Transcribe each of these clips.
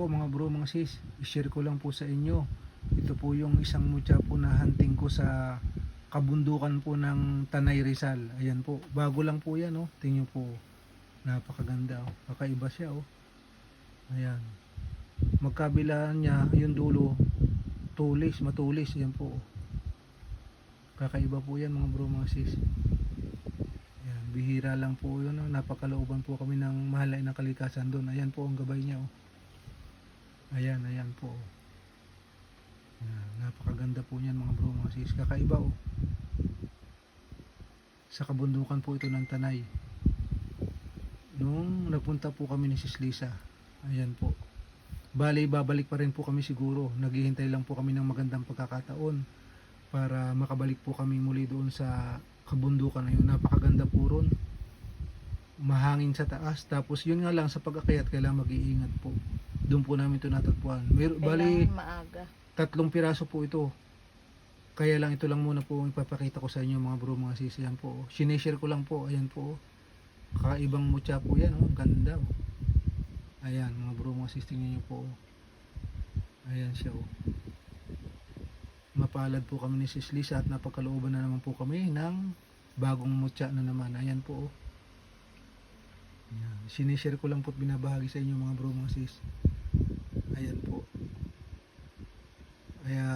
po mga bro, mga sis, i-share ko lang po sa inyo. Ito po yung isang mutya po na hunting ko sa kabundukan po ng Tanay Rizal. Ayan po, bago lang po yan, oh. Tingnan po, napakaganda, oh. Kakaiba siya, oh. Ayan, magkabila niya yung dulo, matulis, ayan po, oh. Kakaiba po yan mga bro, mga sis. Ayan, bihira lang po yun, oh. Napakalooban po kami ng mahalay na kalikasan doon. Ayan po ang gabay niya, oh. Ayan po. Ayan, napakaganda po niyan mga bro, mga sis. Kakaiba, oh. Sa kabundukan po ito ng Tanay. Nung nagpunta po kami ni Sis Lisa, ayan po. Bali, babalik pa rin po kami siguro. Naghihintay lang po kami ng magandang pagkakataon para makabalik po kami muli doon sa kabundukan na yun. Napakaganda po ron. Mahangin sa taas. Tapos yun nga lang, sa pag-akyat kailangan mag-iingat po. Doon po namin ito natagpuan. Bali, Kailangan maaga. 3 piraso po ito. Kaya lang ito lang muna po ipapakita ko sa inyo mga bro, mga sis. Ayan po, sineshare ko lang po. Ayan po, kakaibang mutya po yan, oh. Ganda, oh. Ayan mga bro, mga sis, tingnan nyo po, oh. Ayan siya, oh. Mapalad po kami ni Sis Lisa at napagkalooban na naman po kami ng bagong mutya na naman. Ayan po, oh. Ayan. Sineshare ko lang po at binabahagi sa inyo mga bro, mga sis. Ayan po. Kaya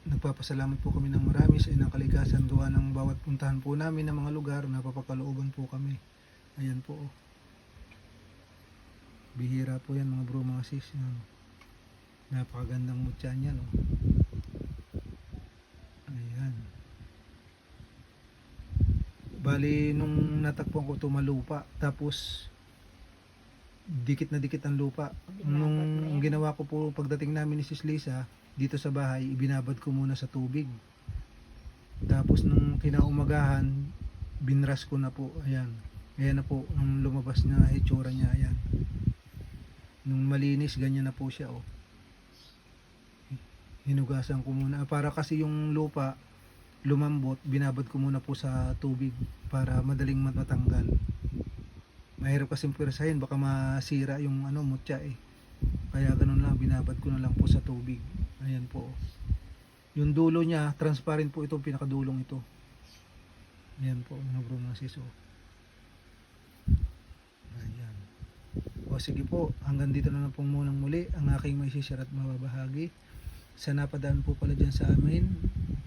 nagpapasalamat po kami ng marami sa inang kalikasan, gawa ng bawat puntahan po namin ng mga lugar, napapakalooban po kami. Ayan po, oh. Bihira po yan mga bro, mga sis. Napakagandang mutya niyan, oh. Ayan. Bali nung natakpuan ko ito, malupa, tapos dikit na dikit ang lupa. Nung ginawa ko po pagdating namin ni Sis Lisa dito sa bahay, ibinabad ko muna sa tubig. Tapos nung kinaumagahan, binras ko na po. Ayan. Ayan na po ang lumabas na itsura niya. Ayan. Nung malinis, ganyan na po siya, oh. Hinugasan ko muna. Para kasi yung lupa lumambot, binabad ko muna po sa tubig para madaling matanggal. Mahirap kasi pwersahin, baka masira yung mutya, eh. Kaya ganun lang, binabad ko na lang po sa tubig. Ayan po. Yung dulo niya, transparent po ito, pinakadulong ito. Ayan po, mga bro, mga sis, oh. Ayan. O sige po, hanggang dito na lang po munang muli ang aking may share at mababahagi. Sa napadaan po pala dyan sa amin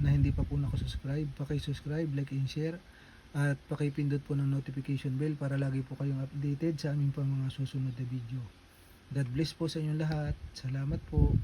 na hindi pa po nakasubscribe, paki-subscribe, like and share, at pakipindot po ng notification bell para lagi po kayong updated sa aming pang mga susunod na video. God bless po sa inyong lahat. Salamat po.